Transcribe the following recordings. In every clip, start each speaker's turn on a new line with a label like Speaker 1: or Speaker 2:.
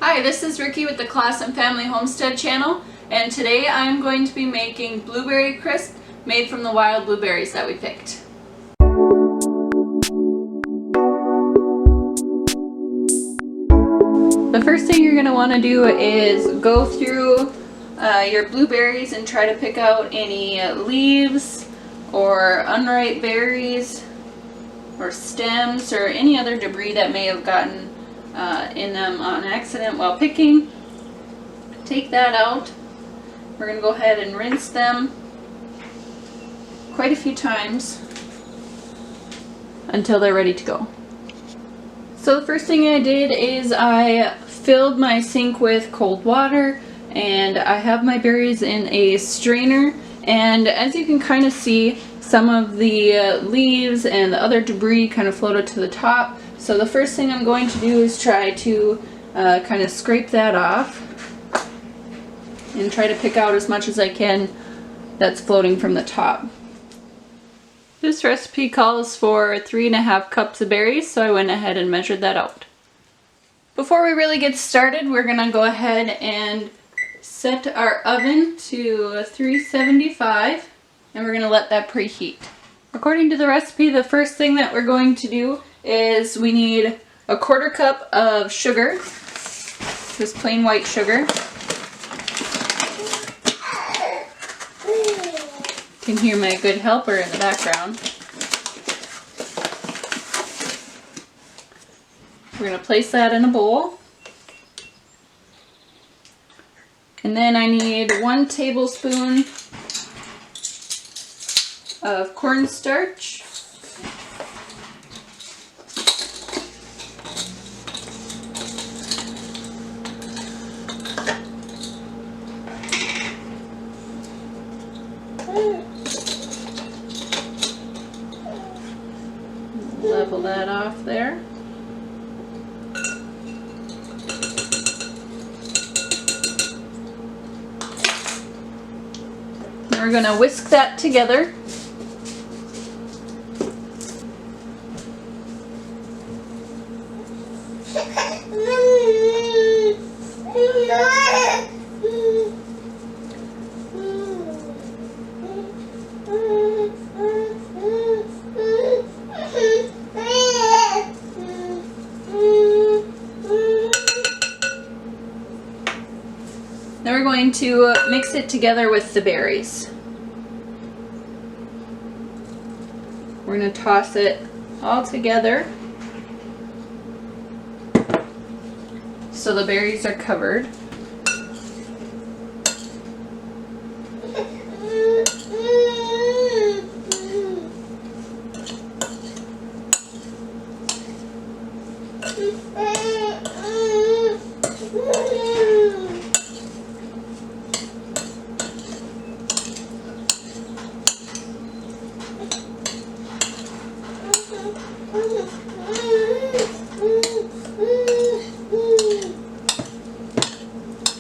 Speaker 1: Hi, this is Ricky with the Klasen Family Homestead channel, and today I'm going to be making blueberry crisp made from the wild blueberries that we picked. The first thing you're going to want to do is go through your blueberries and try to pick out any leaves or unripe berries or stems or any other debris that may have gotten in them on accident while picking. Take that out. We're going to go ahead and rinse them quite a few times until they're ready to go. So the first thing I did is I filled my sink with cold water, and I have my berries in a strainer, and as you can kind of see, some of the leaves and the other debris kind of floated to the top. So the first thing I'm going to do is try to kind of scrape that off and try to pick out as much as I can that's floating from the top. This recipe calls for 3.5 cups of berries, so I went ahead and measured that out. Before we really get started, we're going to go ahead and set our oven to 375, and we're going to let that preheat. According to the recipe, the first thing that we're going to do is we need 1/4 cup of sugar, just plain white sugar. You can hear my good helper in the background. We're going to place that in a bowl. And then I need 1 tablespoon of cornstarch. Level that off there. We're going to whisk that together. Then we're going to mix it together with the berries. We're going to toss it all together so the berries are covered.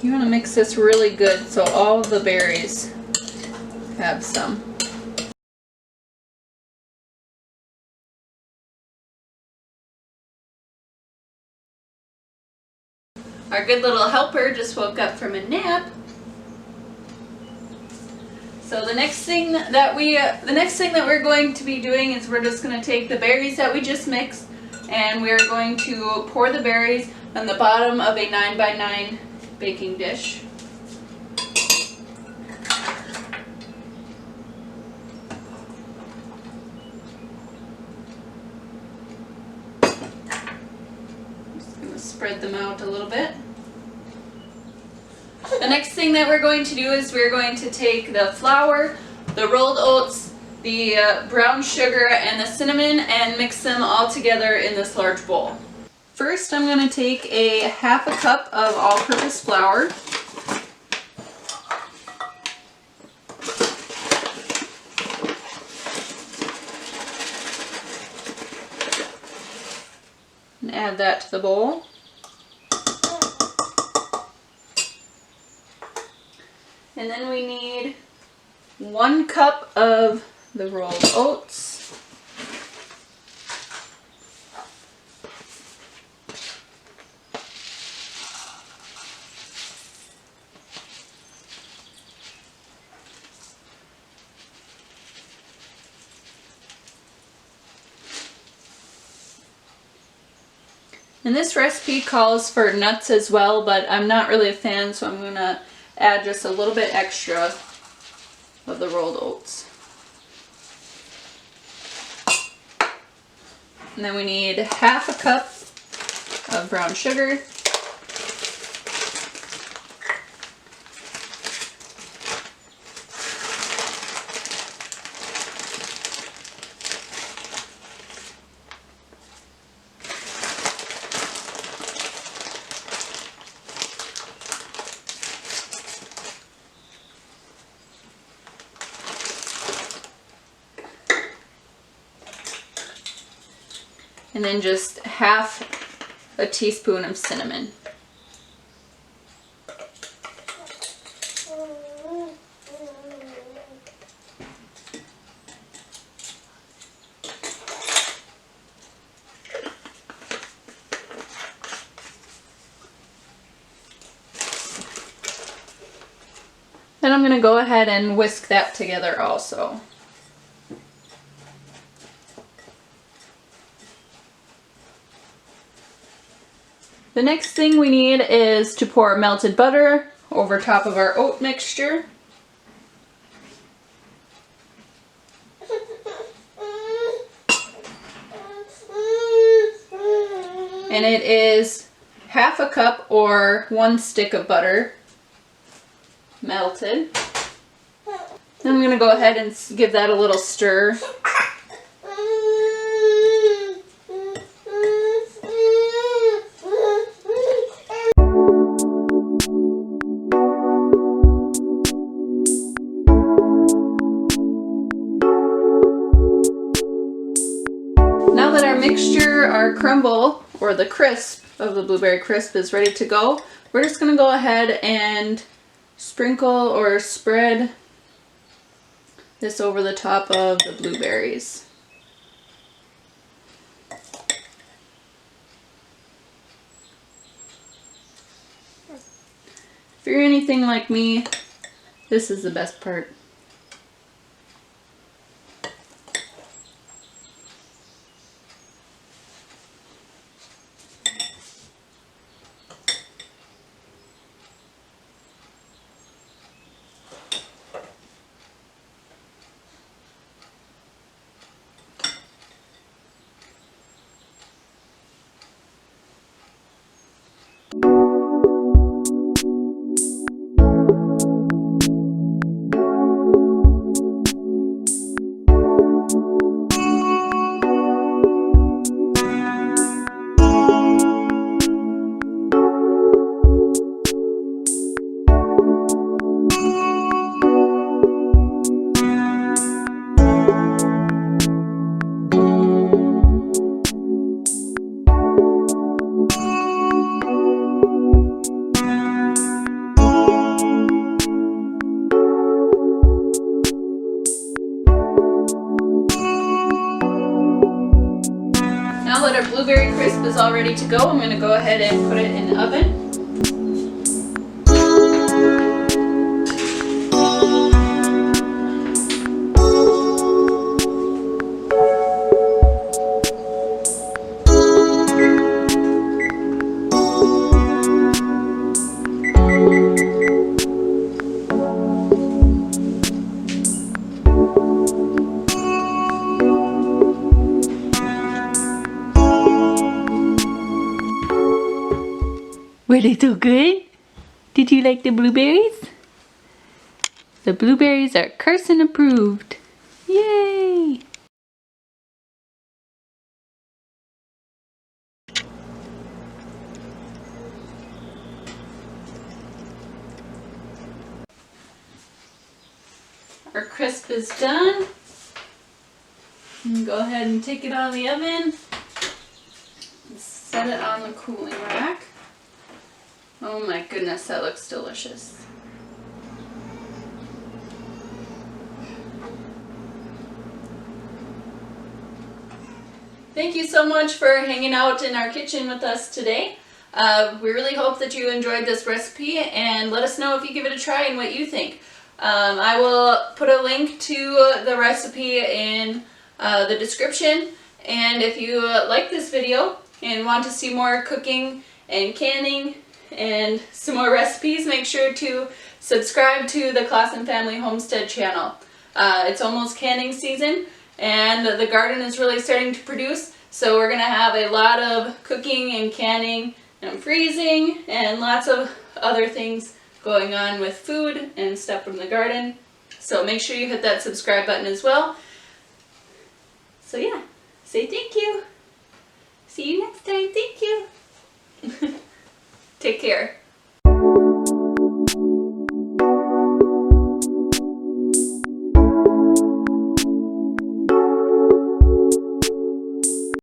Speaker 1: You want to mix this really good so all of the berries have some. Our good little helper just woke up from a nap. So the next thing that we're going to be doing is we're just going to take the berries that we just mixed, and we're going to pour the berries on the bottom of a 9x9 baking dish. Just going to spread them out a little bit. The next thing that we're going to do is we're going to take the flour, the rolled oats, the brown sugar, and the cinnamon and mix them all together in this large bowl. First, I'm going to take a 1/2 cup of all-purpose flour. And add that to the bowl. And then we need 1 cup of the rolled oats. And this recipe calls for nuts as well, but I'm not really a fan, so I'm going to add just a little bit extra of the rolled oats. And then we need half a cup of brown sugar. And then just half a teaspoon of cinnamon. Then I'm going to go ahead and whisk that together also. The next thing we need is to pour melted butter over top of our oat mixture. And it is half a cup or 1 stick of butter melted. Then I'm going to go ahead and give that a little stir. Now that our mixture, our crumble, or the crisp of the blueberry crisp is ready to go, we're just going to go ahead and sprinkle or spread this over the top of the blueberries. If you're anything like me, this is the best part. Now that our blueberry crisp is all ready to go, I'm going to go ahead and put it in the oven. Were they so good? Did you like the blueberries? The blueberries are Klasen approved. Yay! Our crisp is done. Go ahead and take it out of the oven. Set it on the cooling rack. Oh my goodness, that looks delicious. Thank you so much for hanging out in our kitchen with us today. We really hope that you enjoyed this recipe, and let us know if you give it a try and what you think. I will put a link to the recipe in the description, and if you like this video, and want to see more cooking and canning and some more recipes, make sure to subscribe to the Klasen Family Homestead channel. It's almost canning season and the garden is really starting to produce, so we're going to have a lot of cooking and canning and freezing and lots of other things going on with food and stuff from the garden. So make sure you hit that subscribe button as well. So yeah, say thank you. See you next time. Thank you. Take care.